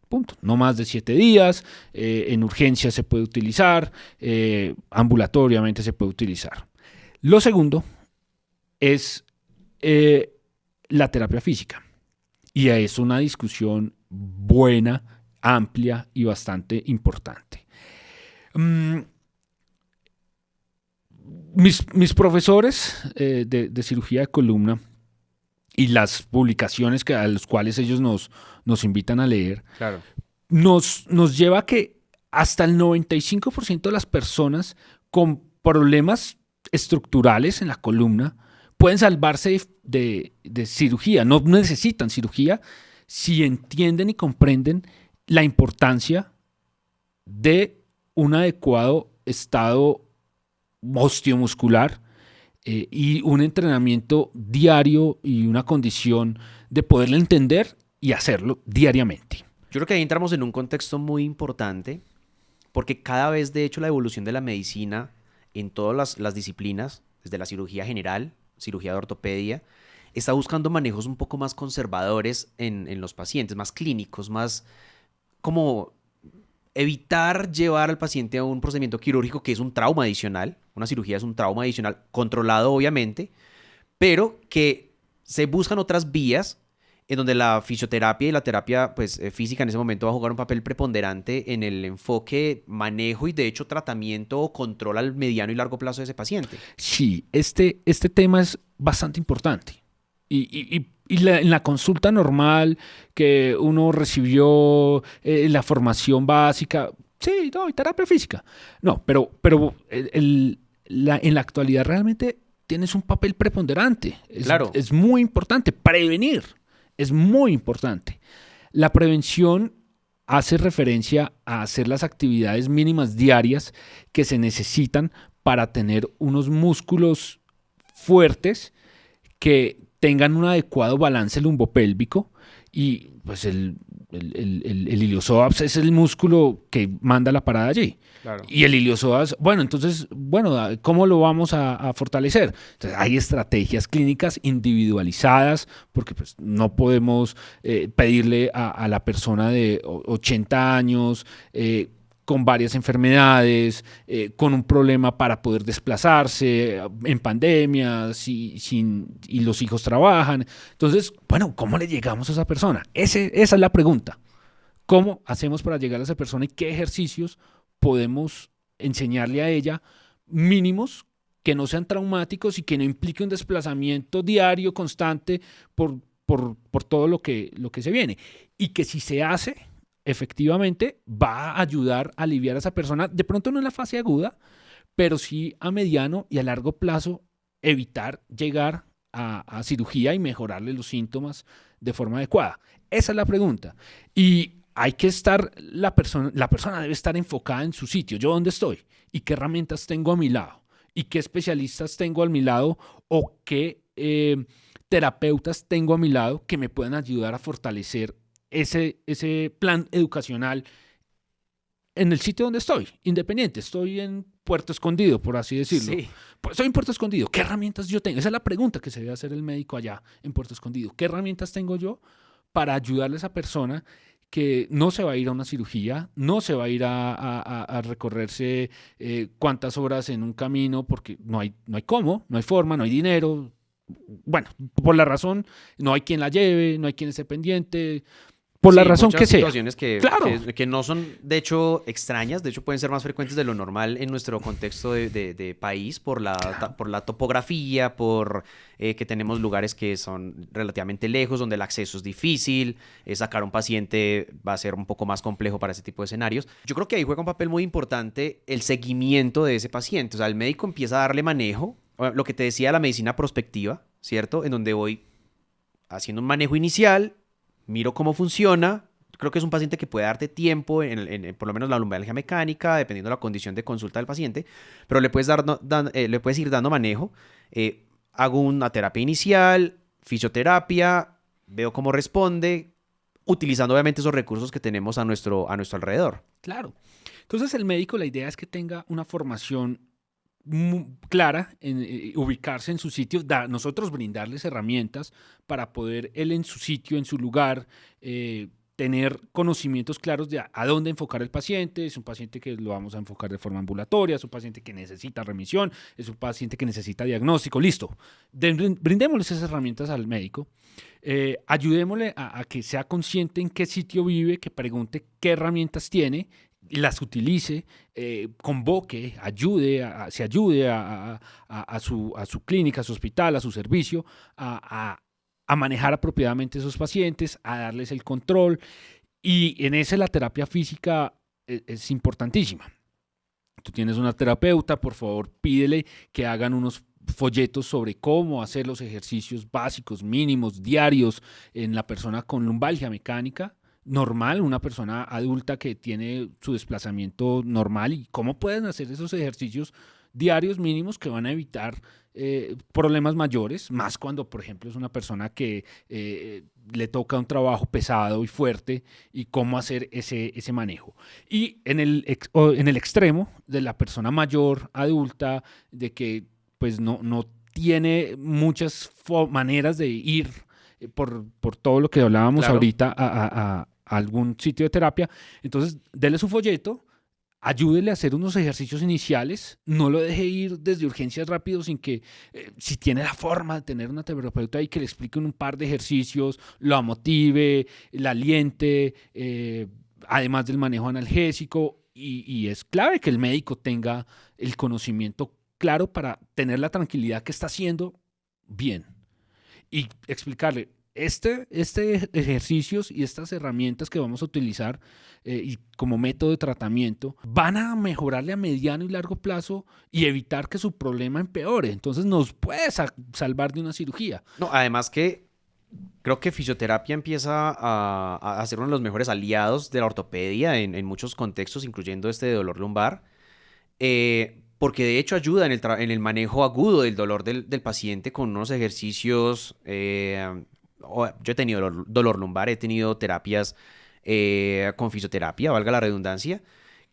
Punto. No más de 7 días, en urgencia se puede utilizar, ambulatoriamente se puede utilizar. Lo segundo es la terapia física. Y es una discusión buena, amplia y bastante importante. Mis profesores de cirugía de columna y las publicaciones a las cuales ellos nos invitan a leer, Claro. nos lleva a que hasta el 95% de las personas con problemas estructurales en la columna pueden salvarse de cirugía. No necesitan cirugía si entienden y comprenden la importancia de un adecuado estado osteomuscular y un entrenamiento diario y una condición de poderlo entender y hacerlo diariamente. Yo creo que ahí entramos en un contexto muy importante, porque cada vez, de hecho, la evolución de la medicina en todas las disciplinas, desde la cirugía general, cirugía de ortopedia, está buscando manejos un poco más conservadores en los pacientes, más clínicos, más como evitar llevar al paciente a un procedimiento quirúrgico que es un trauma adicional. Una cirugía es un trauma adicional, controlado obviamente, pero que se buscan otras vías en donde la fisioterapia y la terapia pues, física en ese momento va a jugar un papel preponderante en el enfoque, manejo y de hecho tratamiento o control al mediano y largo plazo de ese paciente. Sí, este tema es bastante importante. En la consulta normal que uno recibió la formación básica, sí, no, y terapia física. No, pero en la actualidad realmente tienes un papel preponderante. Claro. Es muy importante. Prevenir es muy importante. La prevención hace referencia a hacer las actividades mínimas diarias que se necesitan para tener unos músculos fuertes que tengan un adecuado balance lumbopélvico y pues el iliopsoas es el músculo que manda la parada allí. Claro. Y el iliopsoas, ¿cómo lo vamos a fortalecer? Entonces, hay estrategias clínicas individualizadas porque pues, no podemos pedirle a la persona de 80 años con varias enfermedades, con un problema para poder desplazarse, en pandemias y los hijos trabajan. Entonces, bueno, ¿cómo le llegamos a esa persona? Esa es la pregunta. ¿Cómo hacemos para llegar a esa persona y qué ejercicios podemos enseñarle a ella mínimos que no sean traumáticos y que no implique un desplazamiento diario, constante por todo lo que se viene? Y que si se hace, efectivamente va a ayudar a aliviar a esa persona, de pronto no en la fase aguda, pero sí a mediano y a largo plazo evitar llegar a cirugía y mejorarle los síntomas de forma adecuada. Esa es la pregunta. Y hay que estar, la persona debe estar enfocada en su sitio. ¿Yo dónde estoy? ¿Y qué herramientas tengo a mi lado? y qué especialistas tengo a mi lado o qué terapeutas tengo a mi lado que me puedan ayudar a fortalecer ese plan educacional en el sitio donde estoy, independiente. Estoy en Puerto Escondido, por así decirlo. Sí. Pues estoy en Puerto Escondido. ¿Qué herramientas yo tengo? Esa es la pregunta que se debe hacer el médico allá en Puerto Escondido. ¿Qué herramientas tengo yo para ayudarle a esa persona que no se va a ir a una cirugía, no se va a ir a recorrerse cuántas horas en un camino, porque no hay cómo, no hay forma, no hay dinero? Bueno, por la razón, no hay quien la lleve, no hay quien esté pendiente, por la Sí, razón que muchas sea. situaciones Claro. que no son, de hecho, extrañas, de hecho pueden ser más frecuentes de lo normal en nuestro contexto de país por por la topografía, por que tenemos lugares que son relativamente lejos, donde el acceso es difícil, sacar a un paciente va a ser un poco más complejo para ese tipo de escenarios. Yo creo que ahí juega un papel muy importante el seguimiento de ese paciente, o sea, el médico empieza a darle manejo, lo que te decía la medicina prospectiva, ¿cierto? En donde voy haciendo un manejo inicial, miro cómo funciona. Creo que es un paciente que puede darte tiempo por lo menos la lumbalgia mecánica, dependiendo de la condición de consulta del paciente, pero le puedes, le puedes ir dando manejo. Hago una terapia inicial, fisioterapia, veo cómo responde, utilizando obviamente esos recursos que tenemos a nuestro alrededor. Claro. Entonces el médico, la idea es que tenga una formación clara, ubicarse en su sitio, nosotros brindarles herramientas para poder él en su sitio, en su lugar, tener conocimientos claros de a dónde enfocar el paciente. Es un paciente que lo vamos a enfocar de forma ambulatoria, es un paciente que necesita remisión, es un paciente que necesita diagnóstico, listo. Brindémosles esas herramientas al médico, ayudémosle a que sea consciente en qué sitio vive, que pregunte qué herramientas tiene, las utilice, convoque, se ayude a su clínica, a su hospital, a su servicio, a manejar apropiadamente a esos pacientes, a darles el control. Y en ese la terapia física es importantísima. Tú tienes una terapeuta, por favor, pídele que hagan unos folletos sobre cómo hacer los ejercicios básicos, mínimos, diarios en la persona con lumbalgia mecánica normal, una persona adulta que tiene su desplazamiento normal, y cómo pueden hacer esos ejercicios diarios mínimos que van a evitar problemas mayores, más cuando, por ejemplo, es una persona que le toca un trabajo pesado y fuerte, y cómo hacer ese manejo. Y en el extremo de la persona mayor, adulta, de que pues no tiene muchas maneras de ir por todo lo que hablábamos Claro. ahorita a algún sitio de terapia. Entonces, dele su folleto, ayúdele a hacer unos ejercicios iniciales, no lo deje ir desde urgencias rápido sin que, si tiene la forma de tener una terapeuta ahí que le explique un par de ejercicios, lo motive, la aliente, además del manejo analgésico, y es clave que el médico tenga el conocimiento claro para tener la tranquilidad que está haciendo bien, y explicarle ejercicios y estas herramientas que vamos a utilizar y como método de tratamiento van a mejorarle a mediano y largo plazo y evitar que su problema empeore. Entonces nos puede salvar de una cirugía. No, además que creo que fisioterapia empieza a ser uno de los mejores aliados de la ortopedia en muchos contextos, incluyendo este de dolor lumbar. Porque de hecho ayuda en el manejo agudo del dolor del paciente con unos ejercicios. Yo he tenido dolor lumbar, he tenido terapias con fisioterapia, valga la redundancia,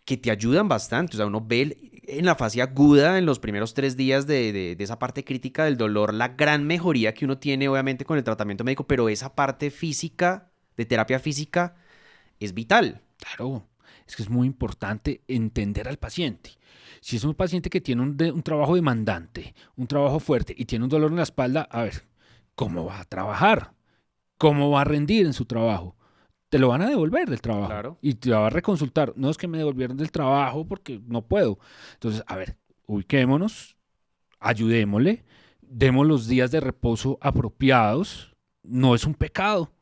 que te ayudan bastante. O sea, uno ve en la fase aguda, en los primeros 3 días de esa parte crítica del dolor, la gran mejoría que uno tiene, obviamente, con el tratamiento médico, pero esa parte física, de terapia física, es vital. Claro, es que es muy importante entender al paciente. Si es un paciente que tiene un trabajo demandante, un trabajo fuerte y tiene un dolor en la espalda, a ver, ¿cómo va a trabajar? ¿Cómo va a rendir en su trabajo? Te lo van a devolver del trabajo. Claro. Y te va a reconsultar. No es que me devolvieron del trabajo porque no puedo. Entonces, a ver, ubiquémonos, ayudémosle, demos los días de reposo apropiados. No es un pecado,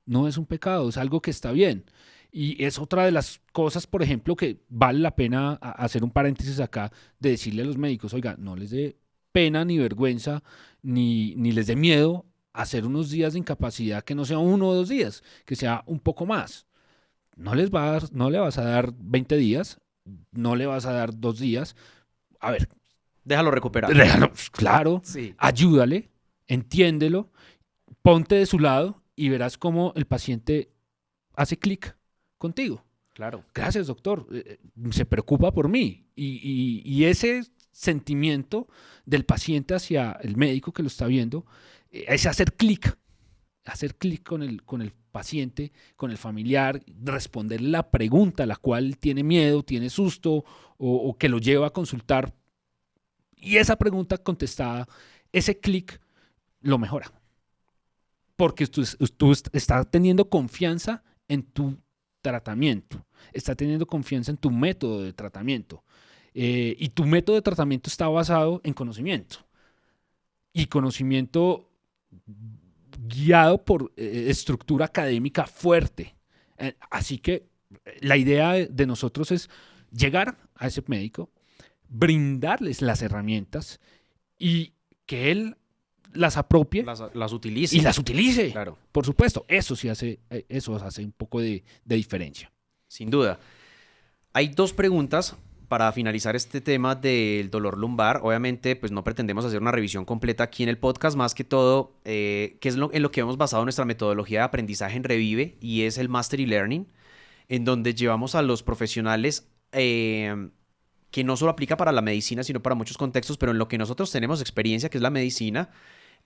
no es un pecado, es algo que está bien. Y es otra de las cosas, por ejemplo, que vale la pena hacer un paréntesis acá, de decirle a los médicos, oiga, no les dé pena ni vergüenza, ni les dé miedo hacer unos días de incapacidad, que no sea 1 o 2 días, que sea un poco más. No le vas a dar 20 días, no le vas a dar 2 días. A ver, Déjalo recuperar. Déjalo, claro, Sí, ayúdale, entiéndelo, ponte de su lado y verás cómo el paciente hace clic contigo. claro. Gracias, doctor. Se preocupa por mí. Y ese sentimiento del paciente hacia el médico que lo está viendo es hacer clic con el paciente, con el familiar, responder la pregunta a la cual tiene miedo, tiene susto o que lo lleva a consultar. Y esa pregunta contestada, ese clic, lo mejora. Porque tú estás teniendo confianza en tu tratamiento, estás teniendo confianza en tu método de tratamiento. Y tu método de tratamiento está basado en conocimiento. Y conocimiento guiado por estructura académica fuerte. Así que la idea de nosotros es llegar a ese médico, brindarles las herramientas y que él las apropie Las utilice. y las utilice. Claro, Por supuesto, eso sí hace un poco de diferencia. sin duda. Hay dos preguntas para finalizar este tema del dolor lumbar. Obviamente, pues no pretendemos hacer una revisión completa aquí en el podcast, más que todo, que es en lo que hemos basado nuestra metodología de aprendizaje en Revive, y es el Mastery Learning, en donde llevamos a los profesionales que no solo aplica para la medicina, sino para muchos contextos, pero en lo que nosotros tenemos experiencia, que es la medicina.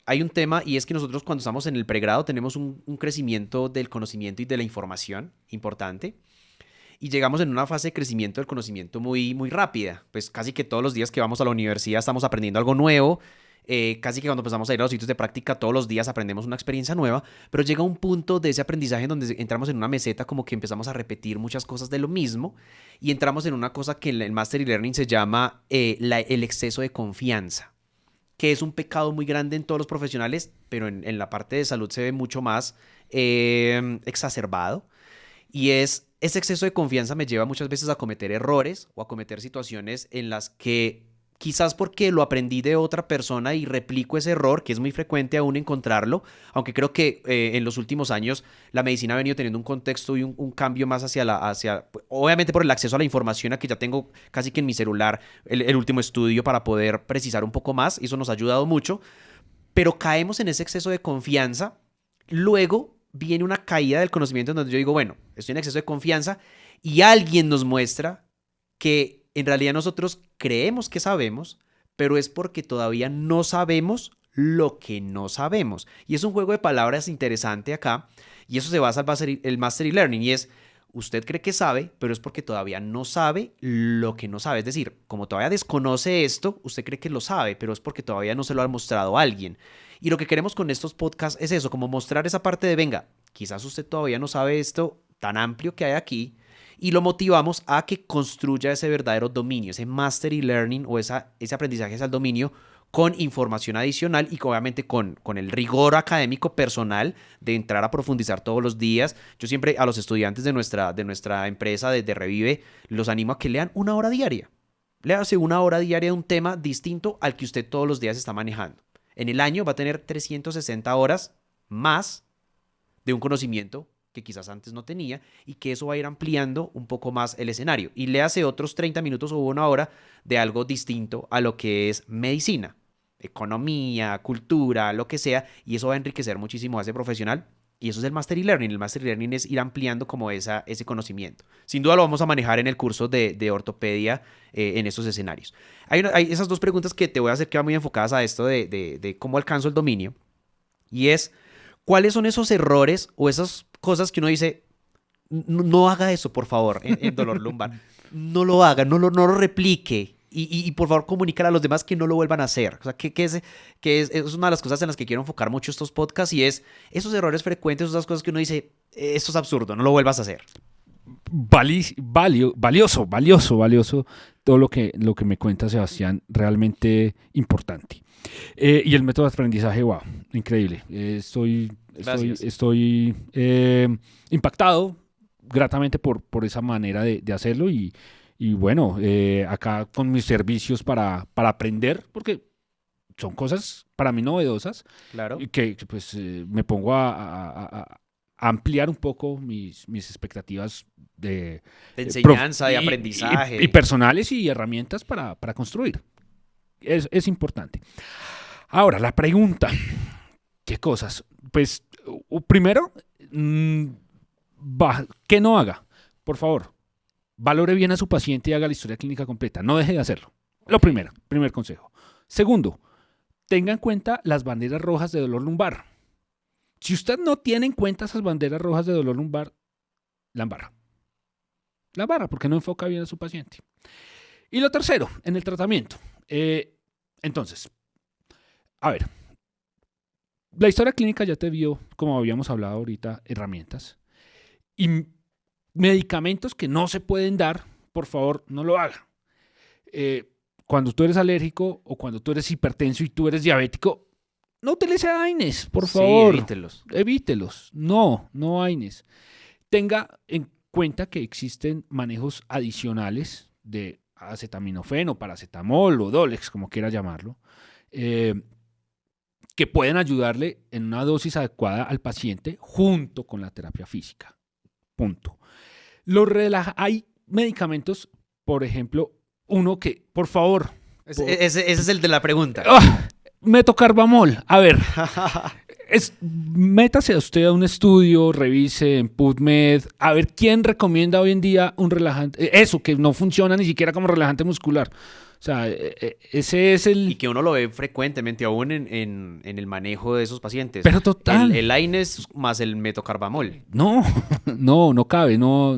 Hay un tema, y es que nosotros cuando estamos en el pregrado tenemos un crecimiento del conocimiento y de la información importante. Y llegamos en una fase de crecimiento del conocimiento muy, muy rápida. Pues casi que todos los días que vamos a la universidad estamos aprendiendo algo nuevo. Casi que cuando empezamos a ir a los sitios de práctica todos los días aprendemos una experiencia nueva. Pero llega un punto de ese aprendizaje en donde entramos en una meseta como que empezamos a repetir muchas cosas de lo mismo. Y entramos en una cosa que en el Mastery Learning se llama el exceso de confianza, que es un pecado muy grande en todos los profesionales, pero en la parte de salud se ve mucho más exacerbado. Y ese exceso de confianza me lleva muchas veces a cometer errores o a cometer situaciones en las que quizás porque lo aprendí de otra persona y replico ese error, que es muy frecuente aún encontrarlo, aunque creo que en los últimos años la medicina ha venido teniendo un contexto y un cambio más obviamente por el acceso a la información, a que ya tengo casi que en mi celular el último estudio para poder precisar un poco más, y eso nos ha ayudado mucho, pero caemos en ese exceso de confianza. Luego viene una caída del conocimiento en donde yo digo, bueno, estoy en exceso de confianza y alguien nos muestra que en realidad nosotros creemos que sabemos, pero es porque todavía no sabemos lo que no sabemos. Y es un juego de palabras interesante acá, y eso se basa en el Mastery Learning, y es, usted cree que sabe, pero es porque todavía no sabe lo que no sabe. Es decir, como todavía desconoce esto, usted cree que lo sabe, pero es porque todavía no se lo ha mostrado a alguien. Y lo que queremos con estos podcasts es eso, como mostrar esa parte de, venga, quizás usted todavía no sabe esto tan amplio que hay aquí, y lo motivamos a que construya ese verdadero dominio, ese Mastery Learning o ese aprendizaje hacia el dominio, con información adicional y obviamente con el rigor académico personal de entrar a profundizar todos los días. Yo siempre a los estudiantes de nuestra empresa, de Revive, los animo a que lean 1 hora diaria. Léase 1 hora diaria de un tema distinto al que usted todos los días está manejando. En el año va a tener 360 horas más de un conocimiento que quizás antes no tenía, y que eso va a ir ampliando un poco más el escenario. Y léase otros 30 minutos o 1 hora de algo distinto a lo que es medicina, economía, cultura, lo que sea, y eso va a enriquecer muchísimo a ese profesional. Y eso es el Mastery Learning. El Mastery Learning es ir ampliando como ese conocimiento. Sin duda lo vamos a manejar en el curso de ortopedia en estos escenarios. Hay esas dos preguntas que te voy a hacer que van muy enfocadas a esto de cómo alcanzo el dominio. Y es, ¿cuáles son esos errores o esas cosas que uno dice, no haga eso, por favor, en dolor lumbar? No lo haga, no lo replique. Y por favor comunicar a los demás que no lo vuelvan a hacer. O sea, es una de las cosas en las que quiero enfocar mucho estos podcasts, y es esos errores frecuentes, esas cosas que uno dice, esto es absurdo, no lo vuelvas a hacer. Valioso todo lo que me cuenta Sebastián, realmente importante. Y el método de aprendizaje, wow, increíble. Estoy impactado gratamente por esa manera de hacerlo, y bueno, acá con mis servicios para aprender, porque son cosas para mí novedosas, Claro. que pues me pongo a ampliar un poco mis expectativas de enseñanza, de aprendizaje. Y personales y herramientas para construir. Es importante. Ahora, la pregunta, ¿qué cosas? Pues, primero, ¿qué no haga? Por favor, valore bien a su paciente y haga la historia clínica completa. No deje de hacerlo. Lo primero, primer consejo. Segundo, tenga en cuenta las banderas rojas de dolor lumbar. Si usted no tiene en cuenta esas banderas rojas de dolor lumbar, la embarra. La embarra porque no enfoca bien a su paciente. Y lo tercero, en el tratamiento. Entonces, a ver, la historia clínica ya te dio, como habíamos hablado ahorita, herramientas. Y medicamentos que no se pueden dar, por favor, no lo haga. Cuando tú eres alérgico o cuando tú eres hipertenso y tú eres diabético, no utilice AINES, por favor. Evítelos. Evítelos. No AINES. Tenga en cuenta que existen manejos adicionales de acetaminofén, paracetamol o Dolex, como quiera llamarlo, que pueden ayudarle en una dosis adecuada al paciente junto con la terapia física. Punto. Hay medicamentos, por ejemplo, uno que, por favor... Ese es el de la pregunta. Metocarvamol. A ver, métase a usted a un estudio, revise en PubMed, a ver quién recomienda hoy en día un relajante. Eso, que no funciona ni siquiera como relajante muscular. O sea, ese es el... Y que uno lo ve frecuentemente aún en el manejo de esos pacientes. Pero total. El AINES más el metocarvamol. No cabe, no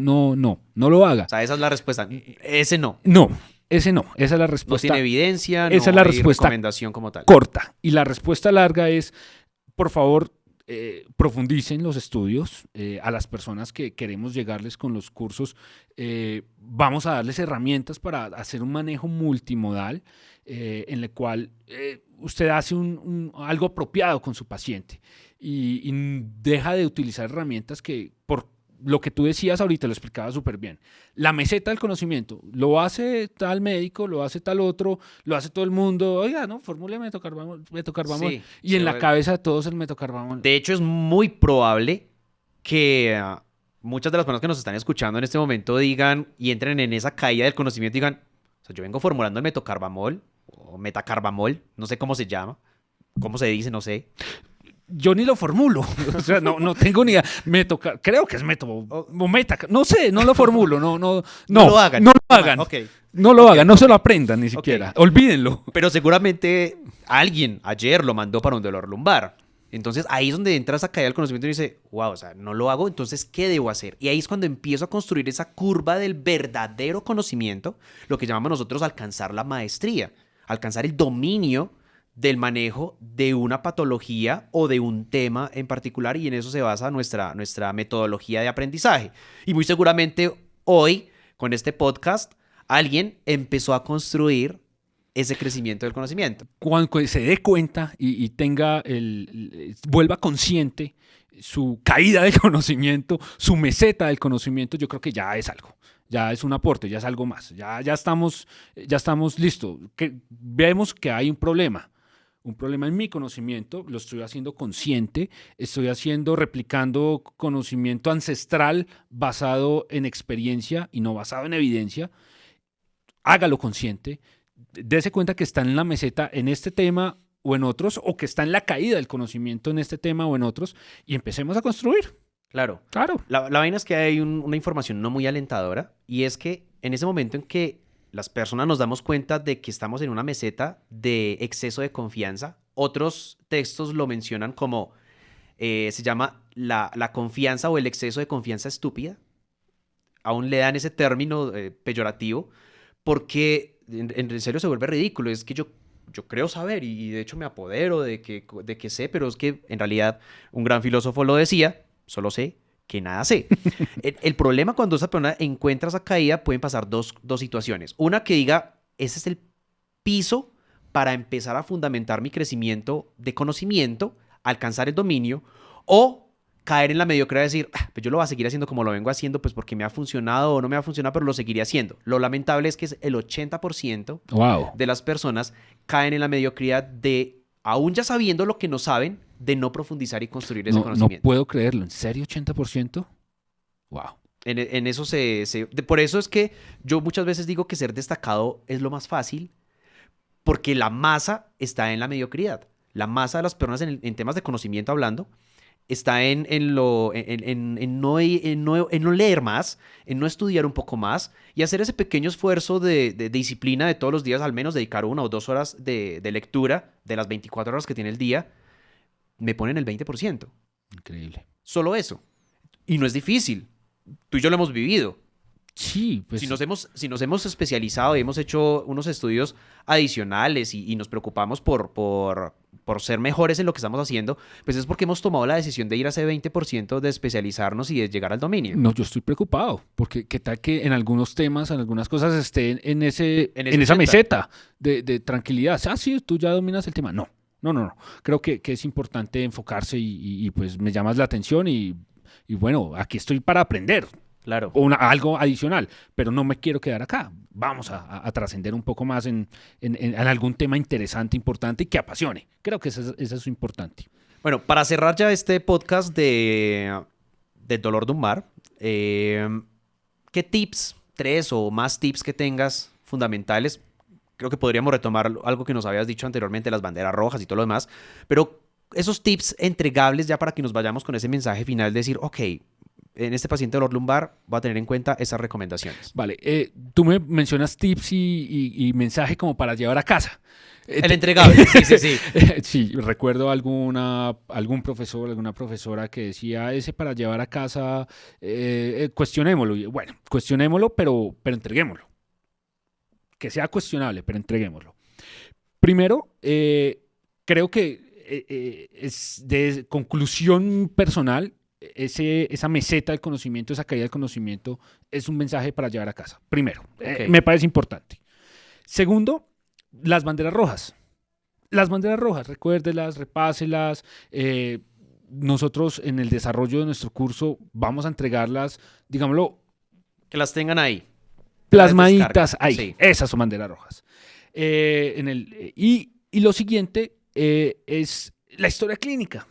lo haga. O sea, esa es la respuesta. Ese no. No, esa es la respuesta. No tiene evidencia, esa es la respuesta recomendación como tal. Corta. Y la respuesta larga es, por favor, profundicen los estudios. A las personas que queremos llegarles con los cursos, vamos a darles herramientas para hacer un manejo multimodal en el cual usted hace algo apropiado con su paciente y deja de utilizar herramientas que, por lo que tú decías ahorita, lo explicaba súper bien. La meseta del conocimiento, lo hace tal médico, lo hace tal otro, lo hace todo el mundo. Oiga, ¿no? Fórmula metocarvamol. Sí, y en la cabeza de todos el metocarvamol. De hecho, es muy probable que muchas de las personas que nos están escuchando en este momento digan y entren en esa caída del conocimiento y digan, o sea, yo vengo formulando el metocarvamol o metacarvamol, no sé cómo se llama, cómo se dice, no sé. Yo ni lo formulo, o sea, no tengo ni idea. Creo que es no sé, no lo formulo, no lo hagan. No lo hagan. Okay. No lo hagan, no se lo aprendan ni siquiera. Okay. Olvídenlo. Pero seguramente alguien ayer lo mandó para un dolor lumbar. Entonces ahí es donde entra esa caída del conocimiento y dice, wow, o sea, no lo hago, entonces ¿qué debo hacer? Y ahí es cuando empiezo a construir esa curva del verdadero conocimiento, lo que llamamos nosotros alcanzar la maestría, alcanzar el dominio del manejo de una patología o de un tema en particular, y en eso se basa nuestra metodología de aprendizaje. Y muy seguramente hoy, con este podcast, alguien empezó a construir ese crecimiento del conocimiento. Cuando se dé cuenta y tenga vuelva consciente su caída del conocimiento, su meseta del conocimiento, yo creo que ya es algo. Ya es un aporte, ya es algo más. Ya estamos listos. Vemos que hay un problema en mi conocimiento, lo estoy haciendo consciente, replicando conocimiento ancestral basado en experiencia y no basado en evidencia. Hágalo consciente, dése cuenta que está en la meseta en este tema o en otros, o que está en la caída del conocimiento en este tema o en otros, y empecemos a construir. Claro. Claro. La vaina es que hay una información no muy alentadora, y es que en ese momento en que las personas nos damos cuenta de que estamos en una meseta de exceso de confianza, otros textos lo mencionan como, se llama la confianza o el exceso de confianza estúpida. Aún le dan ese término peyorativo, porque en serio se vuelve ridículo. Es que yo creo saber y de hecho me apodero de que sé, pero es que en realidad un gran filósofo lo decía, solo sé que nada sé. El problema cuando esa persona encuentra esa caída, pueden pasar dos situaciones. Una, que diga, ese es el piso para empezar a fundamentar mi crecimiento de conocimiento, alcanzar el dominio, o caer en la mediocridad y decir, pues yo lo voy a seguir haciendo como lo vengo haciendo, pues porque me ha funcionado o no me ha funcionado, pero lo seguiré haciendo. Lo lamentable es que el 80% de las personas caen en la mediocridad de, aún ya sabiendo lo que no saben, de no profundizar y construir ese conocimiento. No puedo creerlo. ¿En serio 80%? Wow. En eso por eso es que yo muchas veces digo que ser destacado es lo más fácil, porque la masa está en la mediocridad. La masa de las personas en temas de conocimiento hablando está en no leer más, en no estudiar un poco más y hacer ese pequeño esfuerzo de disciplina de todos los días, al menos dedicar 1 o 2 horas de lectura de las 24 horas que tiene el día, me ponen el 20%. Increíble. Solo eso. Y no es difícil. Tú y yo lo hemos vivido. Sí, pues Si nos hemos especializado y hemos hecho unos estudios adicionales y nos preocupamos por ser mejores en lo que estamos haciendo, pues es porque hemos tomado la decisión de ir a ese 20% de especializarnos y de llegar al dominio. no, yo estoy preocupado, porque qué tal que en algunos temas, en algunas cosas estén en esa meseta. meseta de tranquilidad. Ah, sí, tú ya dominas el tema. No. Creo que es importante enfocarse y pues me llamas la atención y bueno, aquí estoy para aprender. Claro. Algo adicional, pero no me quiero quedar acá. Vamos a trascender un poco más en algún tema interesante, importante y que apasione. Creo que eso es importante. Bueno, para cerrar ya este podcast del dolor lumbar, ¿qué tips, 3 o más tips que tengas fundamentales? Creo que podríamos retomar algo que nos habías dicho anteriormente, las banderas rojas y todo lo demás, pero esos tips entregables ya para que nos vayamos con ese mensaje final de decir, ok, en este paciente de dolor lumbar voy a tener en cuenta esas recomendaciones. Vale, tú me mencionas tips y mensaje como para llevar a casa. El entregable, sí. Sí, recuerdo algún profesor, alguna profesora que decía, ese para llevar a casa, cuestionémoslo. Y, bueno, cuestionémoslo, pero entreguémoslo. Que sea cuestionable, pero entreguémoslo. Primero, creo que es de conclusión personal, esa meseta del conocimiento, esa caída del conocimiento, es un mensaje para llevar a casa. Primero, me parece importante. Segundo, las banderas rojas. Las banderas rojas, recuérdelas, repáselas. Nosotros en el desarrollo de nuestro curso vamos a entregarlas, digámoslo, que las tengan ahí. Plasmaditas ahí. Sí. Esas son banderas rojas. Y lo siguiente es la historia clínica.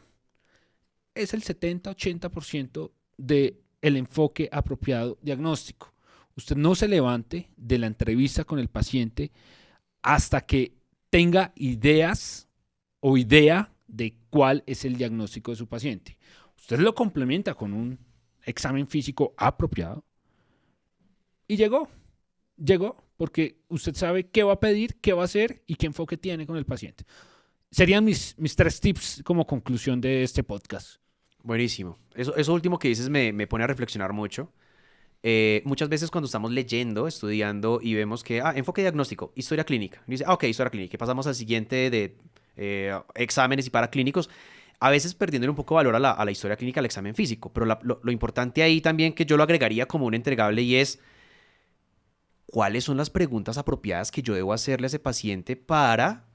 Es el 70-80% del enfoque apropiado diagnóstico. Usted no se levante de la entrevista con el paciente hasta que tenga ideas o idea de cuál es el diagnóstico de su paciente. Usted lo complementa con un examen físico apropiado y llegó, porque usted sabe qué va a pedir, qué va a hacer y qué enfoque tiene con el paciente. Serían mis 3 tips como conclusión de este podcast. Buenísimo. Eso último que dices me pone a reflexionar mucho. Muchas veces cuando estamos leyendo, estudiando y vemos que, enfoque diagnóstico, historia clínica. Y dice, ok, historia clínica. Y pasamos al siguiente de exámenes y paraclínicos. A veces perdiendo un poco de valor a la historia clínica, al examen físico. Pero lo importante ahí también que yo lo agregaría como un entregable y es, ¿cuáles son las preguntas apropiadas que yo debo hacerle a ese paciente para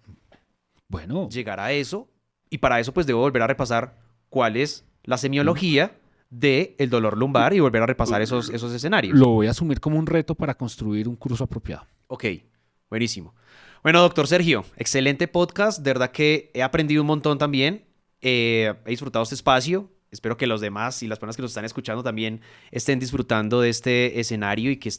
llegar a eso? Y para eso pues debo volver a repasar cuál es la semiología del dolor lumbar y volver a repasar esos escenarios. Lo voy a asumir como un reto para construir un curso apropiado. Ok, buenísimo. Bueno, doctor Sergio, excelente podcast. De verdad que he aprendido un montón también. He disfrutado este espacio. Espero que los demás y las personas que nos están escuchando también estén disfrutando de este escenario y que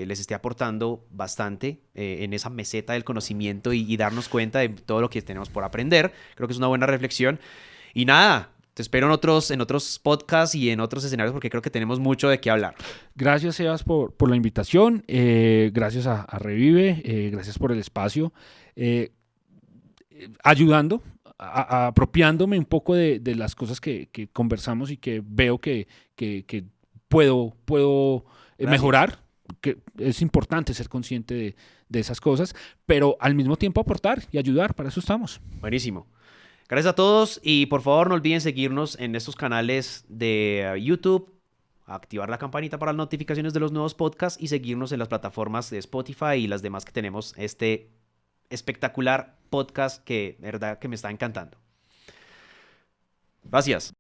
les esté aportando bastante en esa meseta del conocimiento y darnos cuenta de todo lo que tenemos por aprender. Creo que es una buena reflexión. Y nada, te espero en otros podcasts y en otros escenarios porque creo que tenemos mucho de qué hablar. Gracias, Sebas, por la invitación. Gracias a Revive. Gracias por el espacio. Ayudando, apropiándome un poco de las cosas que conversamos y que veo que puedo mejorar. Que es importante ser consciente de esas cosas, pero al mismo tiempo aportar y ayudar. Para eso estamos. Buenísimo. Gracias a todos y por favor no olviden seguirnos en estos canales de YouTube, activar la campanita para las notificaciones de los nuevos podcasts y seguirnos en las plataformas de Spotify y las demás que tenemos este espectacular podcast que de verdad que me está encantando. Gracias.